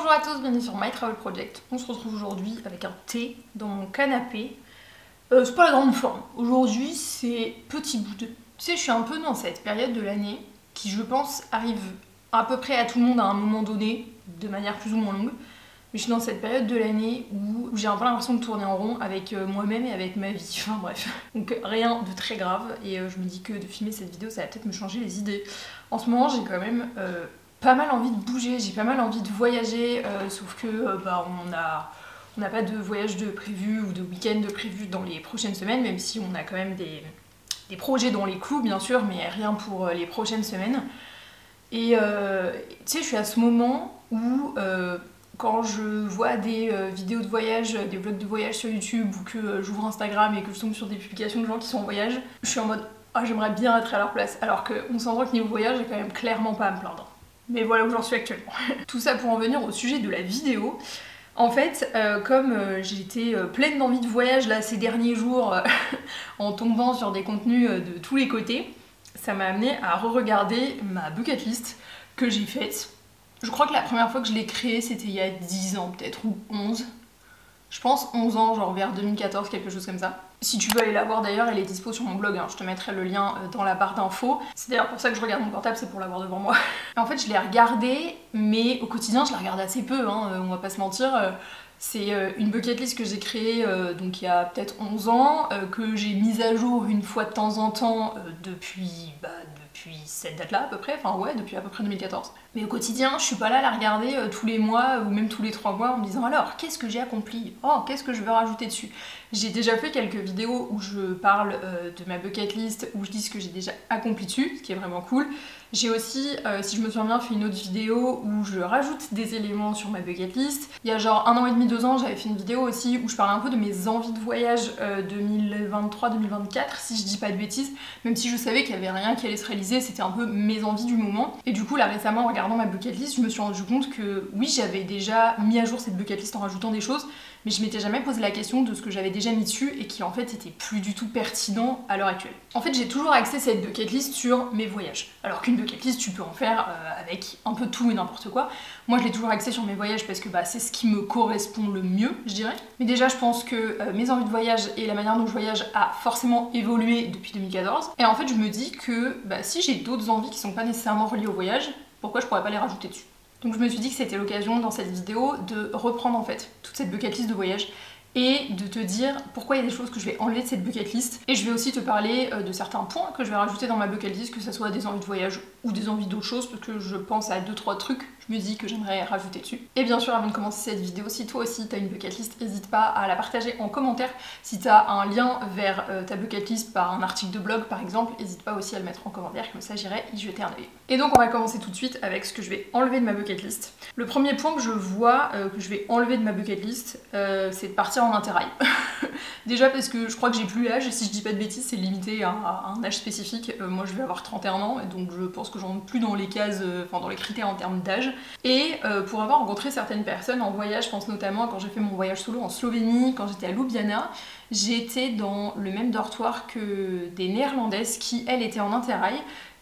Bonjour à tous, bienvenue sur My Travel Project. On se retrouve aujourd'hui avec un thé dans mon canapé. C'est pas la grande forme. Aujourd'hui, c'est petit bout de... Tu sais, je suis un peu dans cette période de l'année qui, je pense, arrive à peu près à tout le monde à un moment donné, de manière plus ou moins longue. Mais je suis dans cette période de l'année où j'ai un peu l'impression de tourner en rond avec moi-même et avec ma vie. Enfin bref. Donc rien de très grave. Et je me dis que de filmer cette vidéo, ça va peut-être me changer les idées. En ce moment, j'ai quand même... pas mal envie de bouger, j'ai pas mal envie de voyager, sauf que on n'a pas de voyage de prévu ou de week-end de prévu dans les prochaines semaines, même si on a quand même des projets dans les clous bien sûr, mais rien pour les prochaines semaines. Et tu sais, je suis à ce moment où quand je vois des vidéos de voyage, des vlogs de voyage sur YouTube, ou que j'ouvre Instagram et que je tombe sur des publications de gens qui sont en voyage, je suis en mode « Ah, j'aimerais bien être à leur place », alors qu'on s'entend que niveau voyage, j'ai quand même clairement pas à me plaindre. Mais voilà où j'en suis actuellement. Tout ça pour en venir au sujet de la vidéo. En fait, comme j'ai été pleine d'envie de voyage là ces derniers jours, en tombant sur des contenus de tous les côtés, ça m'a amené à re-regarder ma bucket list que j'ai faite. Je crois que la première fois que je l'ai créée, c'était il y a 10 ans peut-être, ou 11. Je pense 11 ans, genre vers 2014, quelque chose comme ça. Si tu veux aller la voir d'ailleurs, elle est dispo sur mon blog, hein. Je te mettrai le lien dans la barre d'infos. C'est d'ailleurs pour ça que je regarde mon portable, c'est pour l'avoir devant moi. En fait, je l'ai regardée, mais au quotidien, je la regarde assez peu, hein, on va pas se mentir. C'est une bucket list que j'ai créée donc il y a peut-être 11 ans, que j'ai mise à jour une fois de temps en temps depuis cette date-là à peu près, enfin ouais, depuis à peu près 2014. Mais au quotidien, je suis pas là à la regarder tous les mois ou même tous les 3 mois en me disant alors, qu'est-ce que j'ai accompli? Oh, qu'est-ce que je veux rajouter dessus? J'ai déjà fait quelques vidéos où je parle de ma bucket list, où je dis ce que j'ai déjà accompli dessus, ce qui est vraiment cool. J'ai aussi, si je me souviens bien, fait une autre vidéo où je rajoute des éléments sur ma bucket list. Il y a genre 1 an et demi, 2 ans, j'avais fait une vidéo aussi où je parlais un peu de mes envies de voyage 2023-2024, si je dis pas de bêtises, même si je savais qu'il y avait rien qui allait se réaliser, c'était un peu mes envies du moment. Et du coup, là récemment, en regardant ma bucket list, je me suis rendu compte que oui, j'avais déjà mis à jour cette bucket list en rajoutant des choses, mais je m'étais jamais posé la question de ce que j'avais déjà mis dessus et qui en fait était plus du tout pertinent à l'heure actuelle. En fait, j'ai toujours axé cette bucket list sur mes voyages, alors qu'une bucket list, tu peux en faire avec un peu tout et n'importe quoi. Moi, je l'ai toujours axé sur mes voyages parce que c'est ce qui me correspond le mieux, je dirais. Mais déjà, je pense que mes envies de voyage et la manière dont je voyage a forcément évolué depuis 2014. Et en fait, je me dis que si j'ai d'autres envies qui sont pas nécessairement reliées au voyage, pourquoi je pourrais pas les rajouter dessus? Donc je me suis dit que c'était l'occasion dans cette vidéo de reprendre en fait toute cette bucket list de voyage et de te dire pourquoi il y a des choses que je vais enlever de cette bucket list. Et je vais aussi te parler de certains points que je vais rajouter dans ma bucket list, que ce soit des envies de voyage ou des envies d'autres choses, parce que je pense à 2-3 trucs, je me dis que j'aimerais rajouter dessus. Et bien sûr, avant de commencer cette vidéo, si toi aussi t'as une bucket list, n'hésite pas à la partager en commentaire. Si t'as un lien vers ta bucket list par un article de blog par exemple, n'hésite pas aussi à le mettre en commentaire, comme ça j'irai y jeter un œil. Et donc on va commencer tout de suite avec ce que je vais enlever de ma bucket list. Le premier point que je vois que je vais enlever de ma bucket list, c'est de partir en interrail. Déjà parce que je crois que j'ai plus l'âge, et si je dis pas de bêtises, c'est limité à un âge spécifique. Moi je vais avoir 31 ans, et donc je pense que j'en ai plus dans les cases, enfin dans les critères en termes d'âge. Et pour avoir rencontré certaines personnes en voyage, je pense notamment quand j'ai fait mon voyage solo en Slovénie, quand j'étais à Ljubljana, j'étais dans le même dortoir que des néerlandaises qui, elles, étaient en interrail.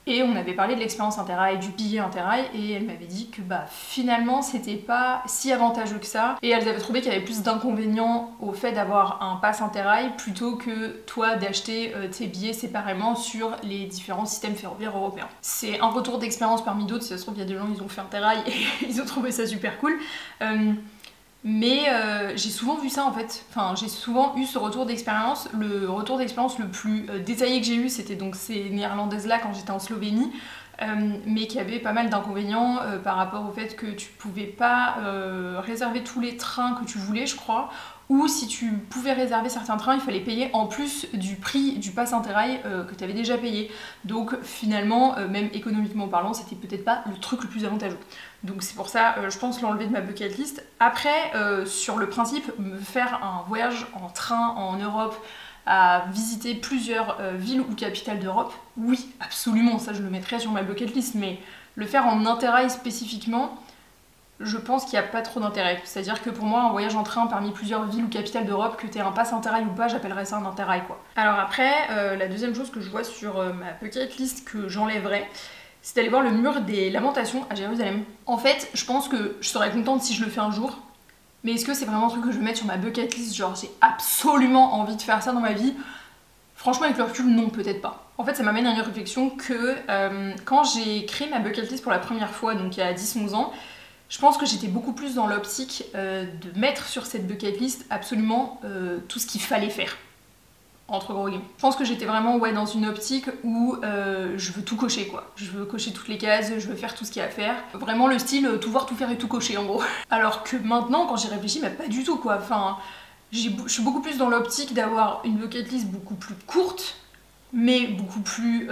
Et on avait parlé de l'expérience interrail, du billet interrail, et elle m'avait dit que finalement c'était pas si avantageux que ça, et elles avaient trouvé qu'il y avait plus d'inconvénients au fait d'avoir un pass interrail plutôt que toi d'acheter tes billets séparément sur les différents systèmes ferroviaires européens. C'est un retour d'expérience parmi d'autres, si ça se trouve il y a des gens ils ont fait interrail et ils ont trouvé ça super cool. Mais j'ai souvent vu ça en fait, enfin j'ai souvent eu ce retour d'expérience. Le retour d'expérience le plus détaillé que j'ai eu, c'était donc ces néerlandaises là quand j'étais en Slovénie, mais qui avait pas mal d'inconvénients par rapport au fait que tu pouvais pas réserver tous les trains que tu voulais, je crois, ou si tu pouvais réserver certains trains, il fallait payer en plus du prix du pass interrail que tu avais déjà payé. Donc finalement, même économiquement parlant, c'était peut-être pas le truc le plus avantageux. Donc c'est pour ça, je pense l'enlever de ma bucket list. Après, sur le principe, me faire un voyage en train en Europe, à visiter plusieurs villes ou capitales d'Europe, oui, absolument, ça je le mettrais sur ma bucket list, mais le faire en interrail spécifiquement, je pense qu'il n'y a pas trop d'intérêt. C'est-à-dire que pour moi, un voyage en train parmi plusieurs villes ou capitales d'Europe, que tu aies un pass interrail ou pas, j'appellerais ça un interrail quoi. Alors après, la deuxième chose que je vois sur ma bucket list que j'enlèverais, c'est d'aller voir le mur des lamentations à Jérusalem. En fait, je pense que je serais contente si je le fais un jour, mais est-ce que c'est vraiment un truc que je vais mettre sur ma bucket list, genre j'ai absolument envie de faire ça dans ma vie? Franchement, avec le recul, non, peut-être pas. En fait, ça m'amène à une réflexion que quand j'ai créé ma bucket list pour la première fois, donc il y a 10-11 ans, je pense que j'étais beaucoup plus dans l'optique de mettre sur cette bucket list absolument tout ce qu'il fallait faire. Entre gros guillemets. Je pense que j'étais vraiment dans une optique où je veux tout cocher quoi. Je veux cocher toutes les cases, je veux faire tout ce qu'il y a à faire. Vraiment le style tout voir, tout faire et tout cocher en gros. Alors que maintenant quand j'y réfléchis, mais pas du tout quoi. Enfin, je suis beaucoup plus dans l'optique d'avoir une bucket list beaucoup plus courte, mais beaucoup plus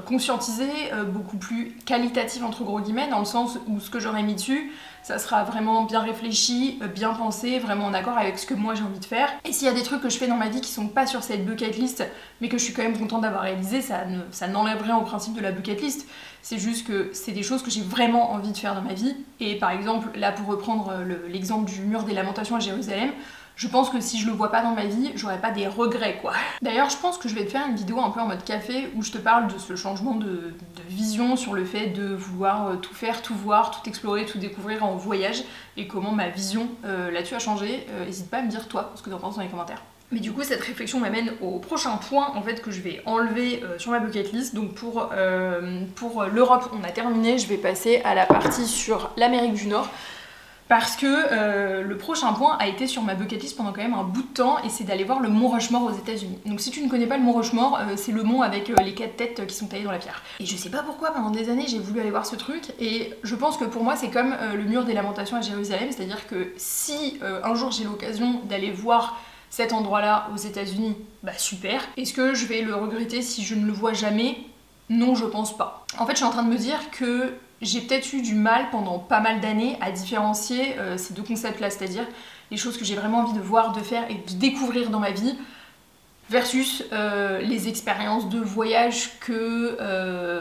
conscientisée, beaucoup plus qualitative entre gros guillemets, dans le sens où ce que j'aurais mis dessus, ça sera vraiment bien réfléchi, bien pensé, vraiment en accord avec ce que moi j'ai envie de faire. Et s'il y a des trucs que je fais dans ma vie qui sont pas sur cette bucket list, mais que je suis quand même contente d'avoir réalisé, ça n'enlève rien au principe de la bucket list. C'est juste que c'est des choses que j'ai vraiment envie de faire dans ma vie. Et par exemple, là pour reprendre l'exemple du mur des lamentations à Jérusalem, je pense que si je le vois pas dans ma vie, j'aurais pas des regrets quoi. D'ailleurs, je pense que je vais te faire une vidéo un peu en mode café où je te parle de ce changement de vision sur le fait de vouloir tout faire, tout voir, tout explorer, tout découvrir en voyage et comment ma vision là-dessus a changé. N'hésite pas à me dire toi ce que t'en penses dans les commentaires. Mais du coup, cette réflexion m'amène au prochain point en fait que je vais enlever sur ma bucket list. Donc pour l'Europe, on a terminé. Je vais passer à la partie sur l'Amérique du Nord. Parce que le prochain point a été sur ma bucket list pendant quand même un bout de temps et c'est d'aller voir le mont Rushmore aux États-Unis. Donc si tu ne connais pas le mont Rushmore, c'est le mont avec les 4 têtes qui sont taillées dans la pierre. Et je sais pas pourquoi pendant des années j'ai voulu aller voir ce truc et je pense que pour moi c'est comme le mur des lamentations à Jérusalem, c'est-à-dire que si un jour j'ai l'occasion d'aller voir cet endroit-là aux États-Unis, bah super. Est-ce que je vais le regretter si je ne le vois jamais? Non, je pense pas. En fait, je suis en train de me dire que j'ai peut-être eu du mal pendant pas mal d'années à différencier ces deux concepts-là, c'est-à-dire les choses que j'ai vraiment envie de voir, de faire et de découvrir dans ma vie, versus les expériences de voyage que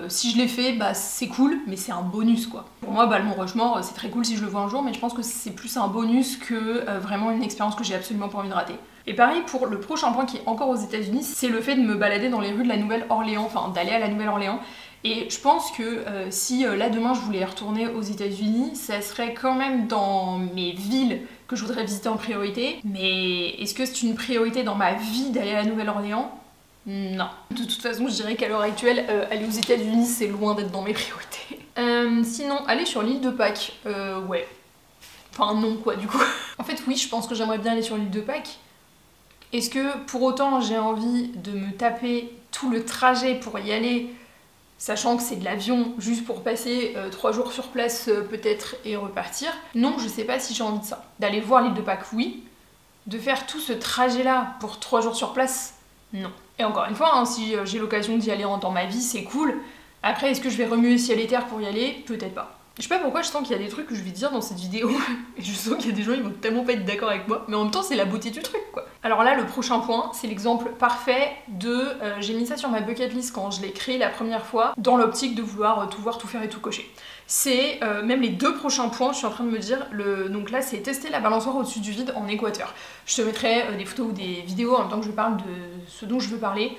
si je les fais, bah c'est cool, mais c'est un bonus quoi. Pour moi, bah, le Mont Rushmore, c'est très cool si je le vois un jour, mais je pense que c'est plus un bonus que vraiment une expérience que j'ai absolument pas envie de rater. Et pareil pour le prochain point qui est encore aux États-Unis, c'est le fait de me balader dans les rues de la Nouvelle-Orléans, enfin d'aller à la Nouvelle-Orléans. Et je pense que si là demain je voulais retourner aux États-Unis, ça serait quand même dans mes villes que je voudrais visiter en priorité. Mais est-ce que c'est une priorité dans ma vie d'aller à la Nouvelle-Orléans? Non. De toute façon, je dirais qu'à l'heure actuelle, aller aux États-Unis, c'est loin d'être dans mes priorités. Sinon, aller sur l'île de Pâques, ouais. Enfin non quoi du coup. En fait oui, je pense que j'aimerais bien aller sur l'île de Pâques. Est-ce que pour autant j'ai envie de me taper tout le trajet pour y aller, sachant que c'est de l'avion juste pour passer 3 jours sur place peut-être et repartir? Non, je sais pas si j'ai envie de ça. D'aller voir l'île de Pâques, oui. De faire tout ce trajet-là pour 3 jours sur place, non. Et encore une fois, hein, si j'ai l'occasion d'y aller dans ma vie, c'est cool. Après, est-ce que je vais remuer ciel et terre pour y aller? Peut-être pas. Je sais pas pourquoi je sens qu'il y a des trucs que je vais dire dans cette vidéo et je sens qu'il y a des gens qui vont tellement pas être d'accord avec moi, mais en même temps c'est la beauté du truc quoi. Alors là le prochain point c'est l'exemple parfait de j'ai mis ça sur ma bucket list quand je l'ai créé la première fois dans l'optique de vouloir tout voir, tout faire et tout cocher. C'est même les 2 prochains points, je suis en train de me dire, donc là c'est tester la balançoire au-dessus du vide en équateur. Je te mettrai des photos ou des vidéos en même temps que je parle de ce dont je veux parler.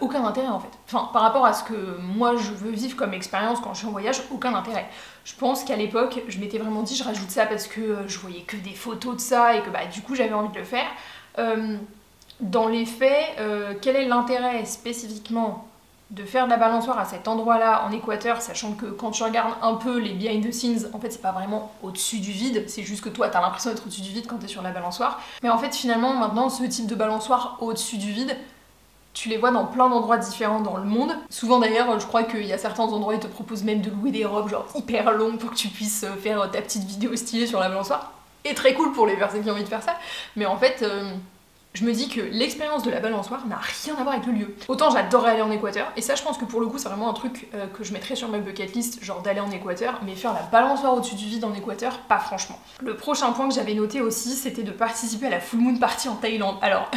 Aucun intérêt en fait. Enfin, par rapport à ce que moi je veux vivre comme expérience quand je suis en voyage, aucun intérêt. Je pense qu'à l'époque, je m'étais vraiment dit je rajoute ça parce que je voyais que des photos de ça et que bah du coup j'avais envie de le faire. Dans les faits, quel est l'intérêt spécifiquement de faire de la balançoire à cet endroit-là en Équateur, sachant que quand tu regardes un peu les behind the scenes, en fait c'est pas vraiment au-dessus du vide, c'est juste que toi t'as l'impression d'être au-dessus du vide quand t'es sur la balançoire. Mais en fait finalement maintenant ce type de balançoire au-dessus du vide, tu les vois dans plein d'endroits différents dans le monde. Souvent d'ailleurs, je crois qu'il y a certains endroits ils te proposent même de louer des robes genre hyper longues pour que tu puisses faire ta petite vidéo stylée sur la balançoire. Et très cool pour les personnes qui ont envie de faire ça. Mais en fait, je me dis que l'expérience de la balançoire n'a rien à voir avec le lieu. Autant j'adorerais aller en Équateur, et ça je pense que pour le coup c'est vraiment un truc que je mettrais sur ma bucket list, genre d'aller en Équateur, mais faire la balançoire au-dessus du vide en Équateur, pas franchement. Le prochain point que j'avais noté aussi, c'était de participer à la Full Moon Party en Thaïlande. Alors,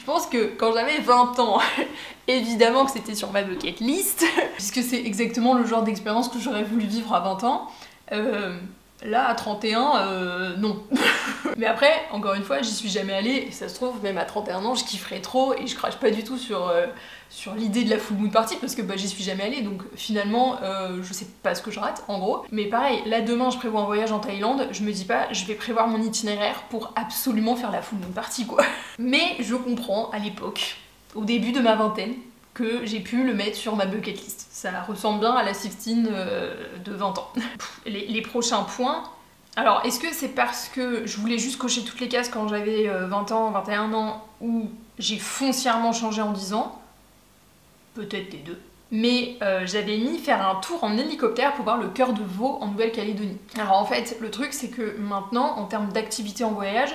je pense que quand j'avais 20 ans, évidemment que c'était sur ma bucket list, puisque c'est exactement le genre d'expérience que j'aurais voulu vivre à 20 ans. Là, à 31, non. Mais après, encore une fois, j'y suis jamais allée, et ça se trouve, même à 31 ans, je kifferais trop, et je crache pas du tout sur l'idée de la full moon party, parce que bah, j'y suis jamais allée, donc finalement, je sais pas ce que je rate, en gros. Mais pareil, là, demain, je prévois un voyage en Thaïlande, je me dis pas, je vais prévoir mon itinéraire pour absolument faire la full moon party, quoi. Mais je comprends, à l'époque, au début de ma vingtaine, que j'ai pu le mettre sur ma bucket list. Ça ressemble bien à la 16 de 20 ans. Les prochains points... Alors, est-ce que c'est parce que je voulais juste cocher toutes les cases quand j'avais 20 ans, 21 ans, ou j'ai foncièrement changé en 10 ans? Peut-être les deux. Mais j'avais mis faire un tour en hélicoptère pour voir le cœur de veau en Nouvelle-Calédonie. Alors en fait, le truc c'est que maintenant, en termes d'activité en voyage,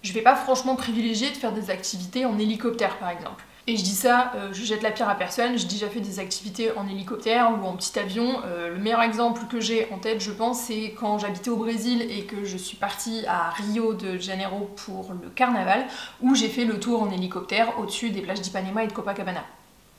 je vais pas franchement privilégier de faire des activités en hélicoptère par exemple. Et je dis ça, je jette la pierre à personne, j'ai déjà fait des activités en hélicoptère ou en petit avion. Le meilleur exemple que j'ai en tête, je pense, c'est quand j'habitais au Brésil et que je suis partie à Rio de Janeiro pour le carnaval, où j'ai fait le tour en hélicoptère au-dessus des plages d'Ipanema et de Copacabana.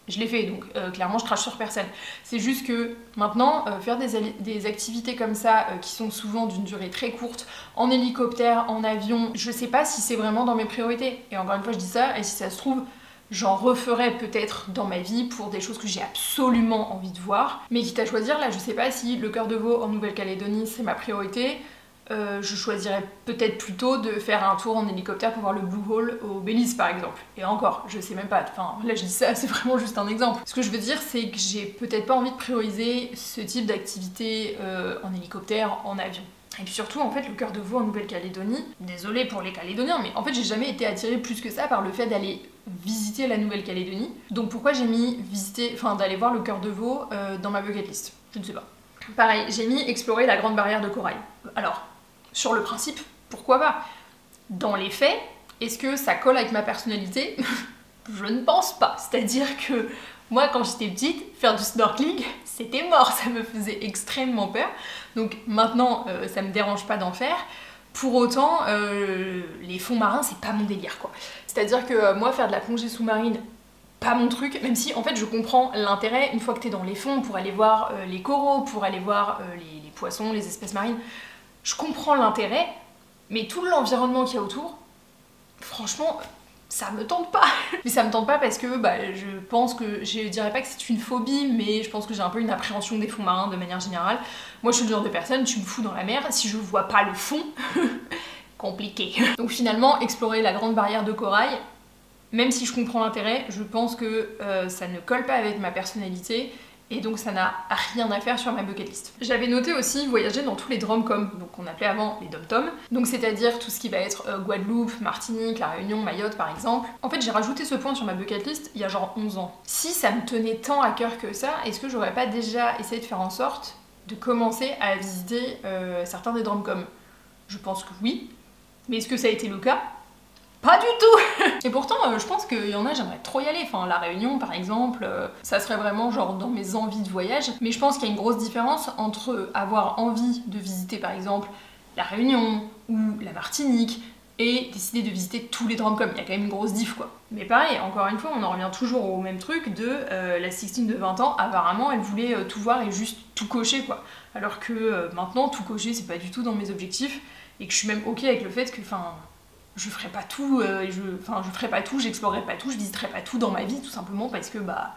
Je l'ai fait, donc clairement je crache sur personne. C'est juste que maintenant, faire des activités comme ça, qui sont souvent d'une durée très courte, en hélicoptère, en avion, je sais pas si c'est vraiment dans mes priorités. Et encore une fois je dis ça, et si ça se trouve, j'en referai peut-être dans ma vie pour des choses que j'ai absolument envie de voir. Mais quitte à choisir, là je sais pas si le cœur de veau en Nouvelle-Calédonie c'est ma priorité. Je choisirais peut-être plutôt de faire un tour en hélicoptère pour voir le Blue Hole au Belize par exemple. Et encore, je sais même pas, enfin là je dis ça, c'est vraiment juste un exemple. Ce que je veux dire c'est que j'ai peut-être pas envie de prioriser ce type d'activité en hélicoptère, en avion. Et puis surtout, en fait, le cœur de veau en Nouvelle-Calédonie, désolée pour les Calédoniens, mais en fait j'ai jamais été attirée plus que ça par le fait d'aller visiter la Nouvelle-Calédonie. Donc pourquoi j'ai mis d'aller voir le cœur de veau dans ma bucket list? Je ne sais pas. Pareil, j'ai mis explorer la grande barrière de corail. Alors, sur le principe, pourquoi pas? Dans les faits, est-ce que ça colle avec ma personnalité? Je ne pense pas. C'est-à-dire que moi, quand j'étais petite, faire du snorkeling, c'était mort, ça me faisait extrêmement peur. Donc maintenant, ça me dérange pas d'en faire. Pour autant, les fonds marins, c'est pas mon délire, quoi. C'est-à-dire que moi, faire de la plongée sous-marine, pas mon truc, même si en fait je comprends l'intérêt une fois que t'es dans les fonds pour aller voir les coraux, pour aller voir les poissons, les espèces marines. Je comprends l'intérêt, mais tout l'environnement qu'il y a autour, franchement, ça me tente pas. Mais ça me tente pas parce que je pense que, je dirais pas que c'est une phobie, mais je pense que j'ai un peu une appréhension des fonds marins de manière générale. Moi je suis le genre de personne, tu me fous dans la mer, si je vois pas le fond, compliqué. Donc finalement, explorer la grande barrière de corail, même si je comprends l'intérêt, je pense que ça ne colle pas avec ma personnalité et donc ça n'a rien à faire sur ma bucket list. J'avais noté aussi voyager dans tous les DROMCOM, donc qu'on appelait avant les DOM-TOM, donc c'est-à-dire tout ce qui va être Guadeloupe, Martinique, La Réunion, Mayotte par exemple. En fait j'ai rajouté ce point sur ma bucket list il y a genre 11 ans. Si ça me tenait tant à cœur que ça, est-ce que j'aurais pas déjà essayé de faire en sorte de commencer à visiter certains des DROMCOM? Je pense que oui, mais est-ce que ça a été le cas? Pas du tout. Et pourtant, je pense qu'il y en a, j'aimerais trop y aller. Enfin, La Réunion, par exemple, ça serait vraiment genre dans mes envies de voyage. Mais je pense qu'il y a une grosse différence entre avoir envie de visiter, par exemple, La Réunion ou la Martinique et décider de visiter tous les DROMCOM. Il y a quand même une grosse diff, quoi. Mais pareil, encore une fois, on en revient toujours au même truc de la Sixtine de 20 ans. Apparemment, elle voulait tout voir et juste tout cocher, quoi. Alors que maintenant, tout cocher, c'est pas du tout dans mes objectifs. Et que je suis même ok avec le fait que, je ferai pas tout, je ferai pas tout, j'explorerai pas tout, je visiterai pas tout dans ma vie, tout simplement parce que, y a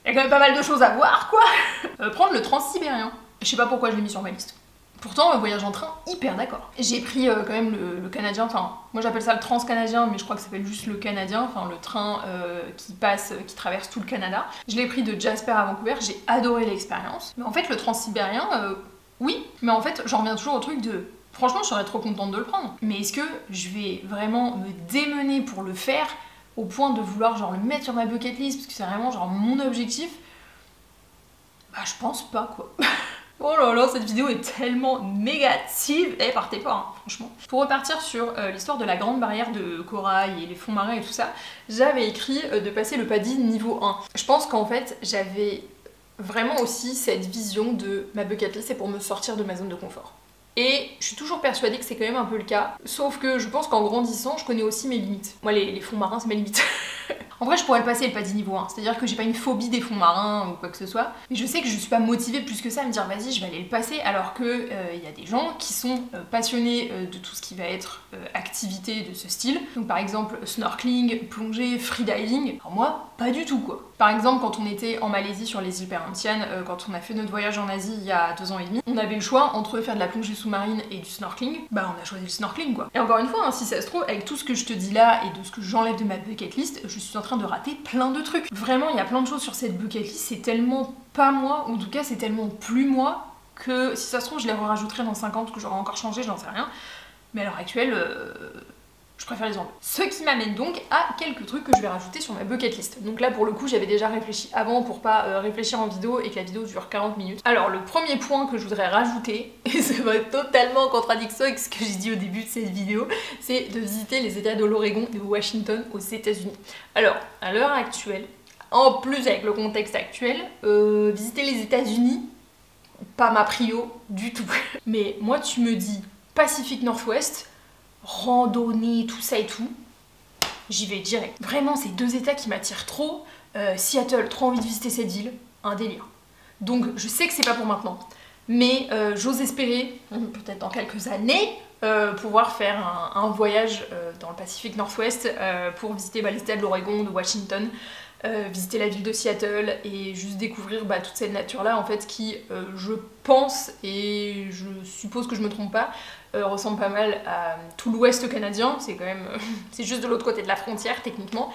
quand même pas mal de choses à voir, quoi. Prendre le transsibérien. Je sais pas pourquoi je l'ai mis sur ma liste. Pourtant, voyage en train, hyper d'accord. J'ai pris quand même le canadien, enfin, moi j'appelle ça le transcanadien, mais je crois que ça s'appelle juste le canadien, enfin le train qui traverse tout le Canada. Je l'ai pris de Jasper à Vancouver, j'ai adoré l'expérience. Mais en fait, le transsibérien, oui, mais en fait, j'en reviens toujours au truc de... Franchement, je serais trop contente de le prendre. Mais est-ce que je vais vraiment me démener pour le faire au point de vouloir genre le mettre sur ma bucket list parce que c'est vraiment genre mon objectif? Je pense pas, quoi. Oh là là, cette vidéo est tellement négative. Partez pas, hein, franchement. Pour repartir sur l'histoire de la grande barrière de corail et les fonds marins et tout ça, j'avais écrit de passer le PADI niveau 1. Je pense qu'en fait, j'avais vraiment aussi cette vision de ma bucket list, c'est pour me sortir de ma zone de confort. Et je suis toujours persuadée que c'est quand même un peu le cas, sauf que je pense qu'en grandissant, je connais aussi mes limites. Moi, les fonds marins, c'est mes limites. En vrai, je pourrais le passer le PADI niveau 1, c'est-à-dire que j'ai pas une phobie des fonds marins ou quoi que ce soit, mais je sais que je suis pas motivée plus que ça à me dire vas-y, je vais aller le passer, alors que il y a des gens qui sont passionnés de tout ce qui va être activité de ce style. Donc par exemple, snorkeling, plongée, freediving. Alors moi, pas du tout quoi. Par exemple, quand on était en Malaisie sur les îles Perhentian, quand on a fait notre voyage en Asie il y a 2 ans et demi, on avait le choix entre faire de la plongée sous-marine et du snorkeling. Bah on a choisi le snorkeling quoi. Et encore une fois, hein, si ça se trouve, avec tout ce que je te dis là et de ce que j'enlève de ma bucket list, je suis en train de rater plein de trucs. Vraiment, il y a plein de choses sur cette bucket list, c'est tellement pas moi, ou en tout cas c'est tellement plus moi, que si ça se trouve je les rajouterai dans 5 ans parce que j'aurai encore changé, j'en sais rien. Mais à l'heure actuelle, je préfère les enlever. Ce qui m'amène donc à quelques trucs que je vais rajouter sur ma bucket list. Donc là pour le coup j'avais déjà réfléchi avant pour pas réfléchir en vidéo et que la vidéo dure 40 minutes. Alors le premier point que je voudrais rajouter, et ça va être totalement en contradiction avec ce que j'ai dit au début de cette vidéo, c'est de visiter les états de l'Oregon et de Washington aux États-Unis. Alors à l'heure actuelle, en plus avec le contexte actuel, visiter les États-Unis, pas ma prio du tout. Mais moi tu me dis Pacifique Northwest, randonnée, tout ça et tout, j'y vais direct. Vraiment, c'est 2 états qui m'attirent trop. Seattle, trop envie de visiter cette ville, un délire. Donc je sais que c'est pas pour maintenant, mais j'ose espérer, peut-être dans quelques années, pouvoir faire un voyage dans le Pacifique Northwest pour visiter les états de l'Oregon, de Washington, visiter la ville de Seattle et juste découvrir toute cette nature là en fait qui je pense et je suppose que je me trompe pas ressemble pas mal à tout l'ouest canadien, c'est quand même c'est juste de l'autre côté de la frontière techniquement,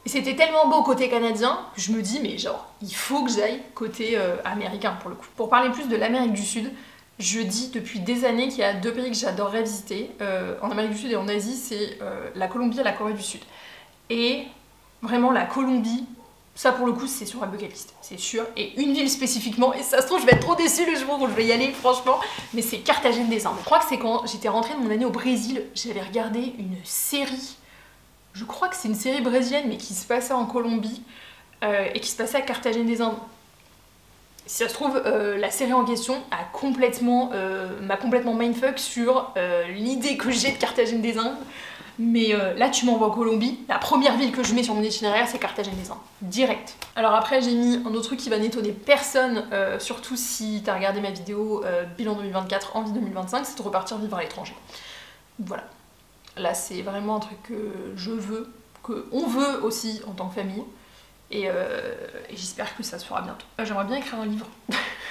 et c'était tellement beau côté canadien que je me dis mais genre il faut que j'aille côté américain pour le coup. Pour parler plus de l'Amérique du Sud, je dis depuis des années qu'il y a 2 pays que j'adorerais visiter en Amérique du Sud et en Asie, c'est la Colombie et la Corée du Sud. Et vraiment la Colombie, ça pour le coup c'est sur ma bucket list, c'est sûr, et une ville spécifiquement, et ça se trouve je vais être trop déçue le jour où je vais y aller franchement, mais c'est Cartagena des Indes. Je crois que c'est quand j'étais rentrée de mon année au Brésil, j'avais regardé une série, je crois que c'est une série brésilienne mais qui se passait en Colombie et qui se passait à Cartagena des Indes. Si ça se trouve, la série en question m'a complètement mindfuck sur l'idée que j'ai de Cartagena des Indes. Mais là tu m'envoies en Colombie, la première ville que je mets sur mon itinéraire c'est Cartagena des Indes, direct. Alors après j'ai mis un autre truc qui va n'étonner personne, surtout si t'as regardé ma vidéo bilan 2024, envie 2025, c'est de repartir vivre à l'étranger. Voilà, là c'est vraiment un truc que je veux, qu'on veut aussi en tant que famille, et j'espère que ça se fera bientôt. J'aimerais bien écrire un livre.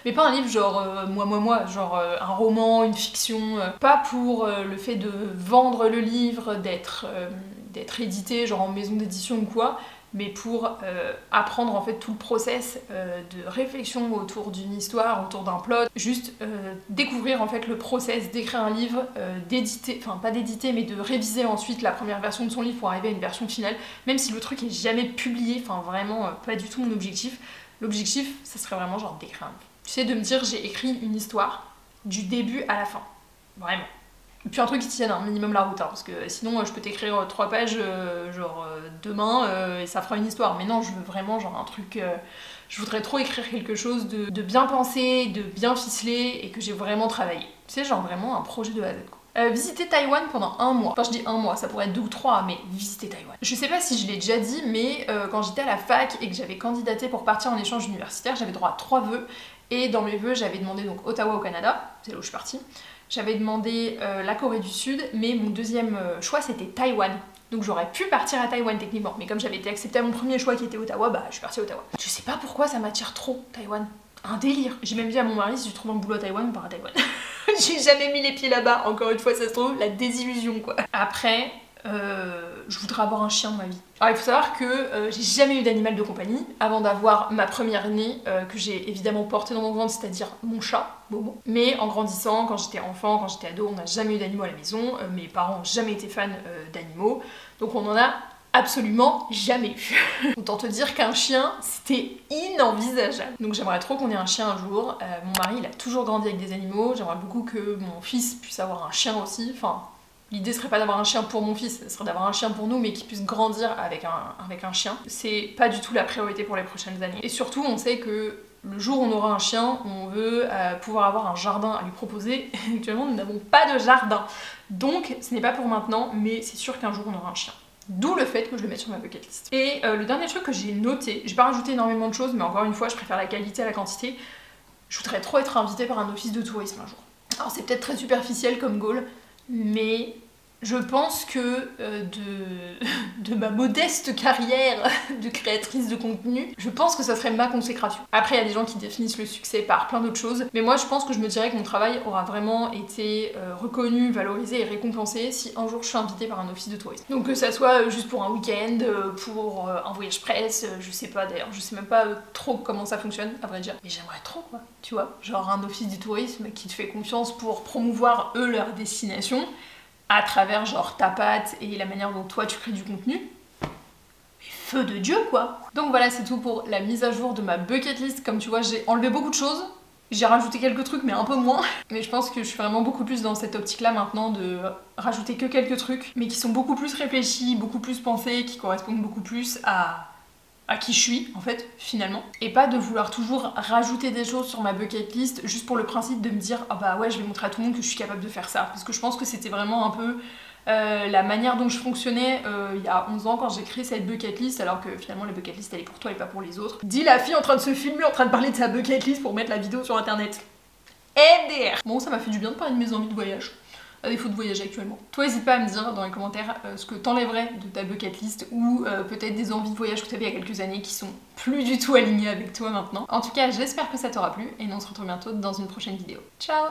Mais pas un livre genre moi, genre un roman, une fiction, pas pour le fait de vendre le livre, d'être édité genre en maison d'édition ou quoi, mais pour apprendre en fait tout le process de réflexion autour d'une histoire, autour d'un plot, juste découvrir en fait le process d'écrire un livre, d'éditer, enfin pas d'éditer mais de réviser ensuite la première version de son livre pour arriver à une version finale, même si le truc est jamais publié, enfin vraiment pas du tout mon objectif. L'objectif, ça serait vraiment genre d'écrire un livre. Tu sais, de me dire j'ai écrit une histoire du début à la fin, vraiment. Et puis un truc qui tienne un minimum la route, hein, parce que sinon je peux t'écrire 3 pages demain et ça fera une histoire. Mais non, je veux vraiment genre un truc... je voudrais trop écrire quelque chose de bien pensé, de bien ficelé et que j'ai vraiment travaillé. Tu sais, genre vraiment un projet de A à Z, quoi. Visiter Taïwan pendant 1 mois. Enfin je dis 1 mois, ça pourrait être 2 ou 3, mais visiter Taïwan. Je sais pas si je l'ai déjà dit, mais quand j'étais à la fac et que j'avais candidaté pour partir en échange universitaire, j'avais droit à 3 vœux. Et dans mes vœux, j'avais demandé donc Ottawa au Canada, c'est là où je suis partie. J'avais demandé la Corée du Sud, mais mon deuxième choix c'était Taïwan. Donc j'aurais pu partir à Taïwan techniquement, mais comme j'avais été acceptée à mon premier choix qui était Ottawa, bah je suis partie à Ottawa. Je sais pas pourquoi ça m'attire trop, Taïwan. Un délire. J'ai même dit à mon mari, si je trouve un boulot à Taïwan, on part à Taïwan. J'ai jamais mis les pieds là-bas, encore une fois ça se trouve, la désillusion quoi. Après, je voudrais avoir un chien dans ma vie. Alors il faut savoir que j'ai jamais eu d'animal de compagnie avant d'avoir ma première née que j'ai évidemment portée dans mon ventre, c'est-à-dire mon chat, Momo. Mais en grandissant, quand j'étais enfant, quand j'étais ado, on n'a jamais eu d'animaux à la maison, mes parents n'ont jamais été fans d'animaux, donc on en a absolument jamais eu. Autant te dire qu'un chien, c'était inenvisageable. Donc j'aimerais trop qu'on ait un chien un jour. Mon mari, il a toujours grandi avec des animaux, j'aimerais beaucoup que mon fils puisse avoir un chien aussi, enfin... L'idée serait pas d'avoir un chien pour mon fils, ce serait d'avoir un chien pour nous, mais qui puisse grandir avec un chien. C'est pas du tout la priorité pour les prochaines années. Et surtout, on sait que le jour où on aura un chien, on veut pouvoir avoir un jardin à lui proposer. Actuellement, nous n'avons pas de jardin. Donc, ce n'est pas pour maintenant, mais c'est sûr qu'un jour, on aura un chien. D'où le fait que je le mette sur ma bucket list. Et le dernier truc que j'ai noté, j'ai pas rajouté énormément de choses, mais encore une fois, je préfère la qualité à la quantité. Je voudrais trop être invitée par un office de tourisme un jour. Alors c'est peut-être très superficiel comme goal, mais je pense que de ma modeste carrière de créatrice de contenu, je pense que ça serait ma consécration. Après, il y a des gens qui définissent le succès par plein d'autres choses, mais moi je pense que je me dirais que mon travail aura vraiment été reconnu, valorisé et récompensé si un jour je suis invitée par un office de tourisme. Donc que ça soit juste pour un week-end, pour un voyage presse, je sais pas d'ailleurs, je sais même pas trop comment ça fonctionne, à vrai dire. Mais j'aimerais trop quoi, tu vois, genre un office du tourisme qui te fait confiance pour promouvoir eux leur destination, à travers genre ta patte et la manière dont toi tu crées du contenu. Mais feu de Dieu quoi. Donc voilà, c'est tout pour la mise à jour de ma bucket list. Comme tu vois, j'ai enlevé beaucoup de choses, j'ai rajouté quelques trucs mais un peu moins. Mais je pense que je suis vraiment beaucoup plus dans cette optique là maintenant de rajouter que quelques trucs, mais qui sont beaucoup plus réfléchis, beaucoup plus pensés, qui correspondent beaucoup plus à qui je suis en fait finalement, et pas de vouloir toujours rajouter des choses sur ma bucket list juste pour le principe de me dire ah bah ouais je vais montrer à tout le monde que je suis capable de faire ça, parce que je pense que c'était vraiment un peu la manière dont je fonctionnais il y a 11 ans quand j'ai créé cette bucket list, alors que finalement la bucket list elle est pour toi et pas pour les autres. Dis la fille en train de se filmer en train de parler de sa bucket list pour mettre la vidéo sur internet. MDR. Bon, ça m'a fait du bien de parler de mes envies de voyage, à défaut de voyager actuellement. Toi, n'hésite pas à me dire dans les commentaires ce que t'enlèverais de ta bucket list, ou peut-être des envies de voyage que t'avais il y a quelques années qui sont plus du tout alignées avec toi maintenant. En tout cas, j'espère que ça t'aura plu, et nous on se retrouve bientôt dans une prochaine vidéo. Ciao!